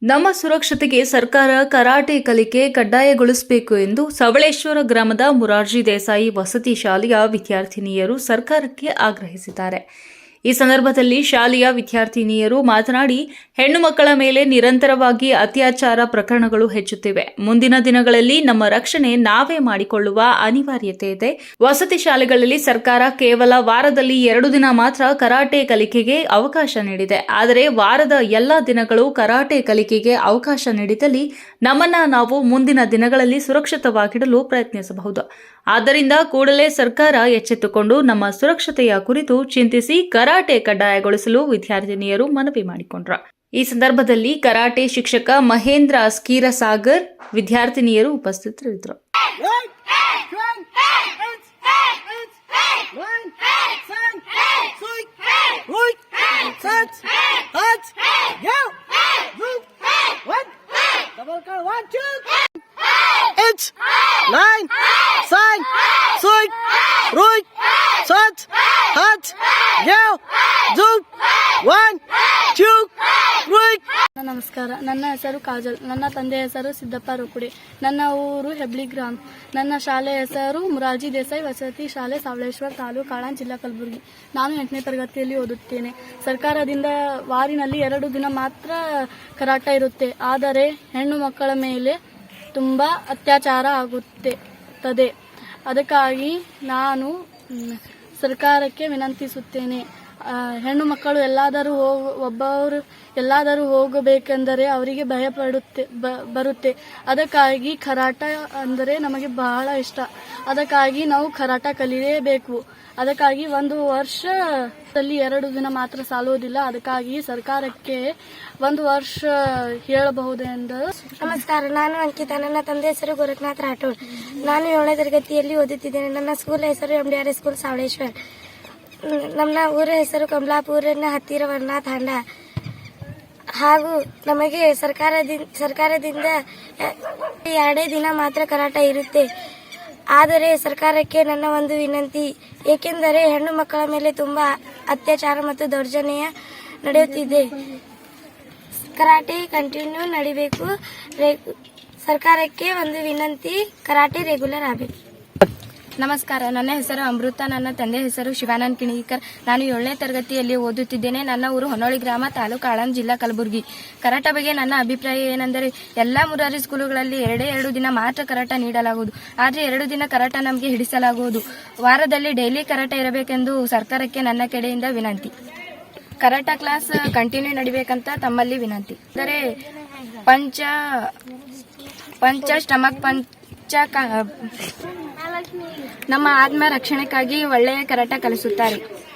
ನಮ್ಮ ಸುರಕ್ಷತೆಗೆ ಸರ್ಕಾರ ಕರಾಟೆ ಕಲಿಕೆ ಕಡ್ಡಾಯಗೊಳಿಸಬೇಕು ಎಂದು ಸವಳೇಶ್ವರ ಗ್ರಾಮದ ಮುರಾರ್ಜಿ ದೇಸಾಯಿ ವಸತಿ ಶಾಲೆಯ ವಿದ್ಯಾರ್ಥಿನಿಯರು ಸರ್ಕಾರಕ್ಕೆ ಆಗ್ರಹಿಸಿದ್ದಾರೆ. ಈ ಸಂದರ್ಭದಲ್ಲಿ ಶಾಲೆಯ ವಿದ್ಯಾರ್ಥಿನಿಯರು ಮಾತನಾಡಿ, ಹೆಣ್ಣು ಮಕ್ಕಳ ಮೇಲೆ ನಿರಂತರವಾಗಿ ಅತ್ಯಾಚಾರ ಪ್ರಕರಣಗಳು ಹೆಚ್ಚುತ್ತಿವೆ. ಮುಂದಿನ ದಿನಗಳಲ್ಲಿ ನಮ್ಮ ರಕ್ಷಣೆ ನಾವೇ ಮಾಡಿಕೊಳ್ಳುವ ಅನಿವಾರ್ಯತೆ ಇದೆ. ವಸತಿ ಶಾಲೆಗಳಲ್ಲಿ ಸರ್ಕಾರ ಕೇವಲ ವಾರದಲ್ಲಿ 2 ದಿನ ಮಾತ್ರ ಕರಾಟೆ ಕಲಿಕೆಗೆ ಅವಕಾಶ ನೀಡಿದೆ. ಆದರೆ ವಾರದ ಎಲ್ಲ ದಿನಗಳು ಕರಾಟೆ ಕಲಿಕೆಗೆ ಅವಕಾಶ ನೀಡಿದಲ್ಲಿ ನಮ್ಮನ್ನ ನಾವು ಮುಂದಿನ ದಿನಗಳಲ್ಲಿ ಸುರಕ್ಷಿತವಾಗಿಡಲು ಪ್ರಯತ್ನಿಸಬಹುದು. ಆದ್ದರಿಂದ ಕೂಡಲೇ ಸರ್ಕಾರ ಎಚ್ಚೆತ್ತುಕೊಂಡು ನಮ್ಮ ಸುರಕ್ಷತೆಯ ಕುರಿತು ಚಿಂತಿಸಿ ಕರಾಟೆ ಕಡ್ಡಾಯಗೊಳಿಸಲು ವಿದ್ಯಾರ್ಥಿನಿಯರು ಮನವಿ ಮಾಡಿಕೊಂಡ್ರು. ಈ ಸಂದರ್ಭದಲ್ಲಿ ಕರಾಟೆ ಶಿಕ್ಷಕ ಮಹೇಂದ್ರ ಸ್ಕೀರಸಾಗರ್ ವಿದ್ಯಾರ್ಥಿನಿಯರು ಉಪಸ್ಥಿತರಿದ್ದರು. ನಮಸ್ಕಾರ. ನನ್ನ ಹೆಸರು ಕಾಜಲ್. ನನ್ನ ತಂದೆ ಹೆಸರು ಸಿದ್ದಪ್ಪ ರೋಕುಡೆ. ನನ್ನ ಊರು ಹೆಬ್ಳಿ ಗ್ರಾಮ. ನನ್ನ ಶಾಲೆ ಹೆಸರು ಮುರಾರ್ಜಿ ದೇಸಾಯಿ ವಸತಿ ಶಾಲೆ, ಸವಳೇಶ್ವರ ತಾಲೂಕು, ಆಳಂದ್, ಜಿಲ್ಲಾ, ಕಲಬುರಗಿ. ನಾನು 8ನೇ ತರಗತಿಯಲ್ಲಿ ಓದುತ್ತೇನೆ. ಸರ್ಕಾರದಿಂದ ವಾರಿನಲ್ಲಿ 2 ದಿನ ಮಾತ್ರ ಕರಾಟ ಇರುತ್ತೆ. ಆದರೆ ಹೆಣ್ಣು ಮಕ್ಕಳ ಮೇಲೆ ತುಂಬಾ ಅತ್ಯಾಚಾರ ಆಗುತ್ತದೆ. ಅದಕ್ಕಾಗಿ ನಾನು ಸರ್ಕಾರಕ್ಕೆ ವಿನಂತಿಸುತ್ತೇನೆ. ಹೆಣ್ಣು ಮಕ್ಕಳು ಎಲ್ಲಾದರೂ ಹೋಗಬೇಕೆಂದರೆ ಅವರಿಗೆ ಭಯ ಬರುತ್ತೆ. ಅದಕ್ಕಾಗಿ ಕರಾಟ ಅಂದರೆ ನಮಗೆ ಬಹಳ ಇಷ್ಟ. ಅದಕ್ಕಾಗಿ ನಾವು ಕರಾಟ ಕಲಿಯಲೇಬೇಕು. ಅದಕ್ಕಾಗಿ 1 ವರ್ಷದಲ್ಲಿ 2 ದಿನ ಮಾತ್ರ ಸಾಲುವುದಿಲ್ಲ. ಅದಕ್ಕಾಗಿ ಸರ್ಕಾರಕ್ಕೆ 1 ವರ್ಷ ಹೇಳಬಹುದೆಂದು. ನಮಸ್ಕಾರ, ನಾನು ಅಂಕಿತಾ. ನನ್ನ ತಂದೆ ಹೆಸರು ಗೋರಖನಾಥ್ ರಾಠೋಡ್. ನಾನು 7ನೇ ತರಗತಿಯಲ್ಲಿ ಓದುತ್ತಿದ್ದೇನೆ. ನನ್ನ ಸ್ಕೂಲ್ ಹೆಸರು MDR ಸ್ಕೂಲ್ ಸವಳೇಶ್ವರ್. ನಮ್ಮ ಊರ ಹೆಸರು ಕಮಲಾಪುರನ ಹತ್ತಿರ ವರ್ಣಾ ತಾಂಡ. ಹಾಗೂ ನಮಗೆ ಸರ್ಕಾರದಿಂದ 2 ದಿನ ಮಾತ್ರ ಕರಾಟ ಇರುತ್ತೆ. ಆದರೆ ಸರ್ಕಾರಕ್ಕೆ ನನ್ನ ಒಂದು ವಿನಂತಿ, ಏಕೆಂದರೆ ಹೆಣ್ಣು ಮಕ್ಕಳ ಮೇಲೆ ತುಂಬಾ ಅತ್ಯಾಚಾರ ಮತ್ತು ದೌರ್ಜನ್ಯ ನಡೆಯುತ್ತಿದೆ. ಕರಾಟೆ ಕಂಟಿನ್ಯೂ ನಡಿಬೇಕು. ಸರ್ಕಾರಕ್ಕೆ ಒಂದು ವಿನಂತಿ, ಕರಾಟೆ ರೆಗ್ಯುಲರ್ ಆಗಬೇಕು. ನಮಸ್ಕಾರ, ನನ್ನ ಹೆಸರು ಅಮೃತ. ನನ್ನ ತಂದೆ ಹೆಸರು ಶಿವಾನಂದ್ ಕಿಣಿಕರ್. ನಾನು 7ನೇ ತರಗತಿಯಲ್ಲಿ ಓದುತ್ತಿದ್ದೇನೆ. ನನ್ನ ಊರು ಹೊನ್ನೋಳಿ ಗ್ರಾಮ, ತಾಲೂಕು, ಆಳಂದ್, ಜಿಲ್ಲಾ, ಕಲಬುರಗಿ. ಕರಾಟ ಬಗ್ಗೆ ನನ್ನ ಅಭಿಪ್ರಾಯ ಏನೆಂದರೆ, ಎಲ್ಲಾ ಮುರಾರಿ ಸ್ಕೂಲುಗಳಲ್ಲಿ 2 ದಿನ ಮಾತ್ರ ಕರಾಟ ನೀಡಲಾಗುವುದು. ಆದರೆ 2 ದಿನ ಕರಾಟ ನಮಗೆ ಹಿಡಿಸಲಾಗುವುದು. ವಾರದಲ್ಲಿ ಡೈಲಿ ಕರಾಟ ಇರಬೇಕೆಂದು ಸರ್ಕಾರಕ್ಕೆ ನನ್ನ ಕಡೆಯಿಂದ ವಿನಂತಿ. ಕರಾಟ ಕ್ಲಾಸ್ ಕಂಟಿನ್ಯೂ ನಡಿಬೇಕಂತ ತಮ್ಮಲ್ಲಿ ವಿನಂತಿ. ಅಂದರೆ ಪಂಚ ಸ್ಟಮಕ್ ಪಂಚ ನಮ್ಮ ಆತ್ಮ ರಕ್ಷಣೆಗಾಗಿ ಒಳ್ಳೆಯ ಕರಾಟ ಕಲಿಸುತ್ತಾರೆ.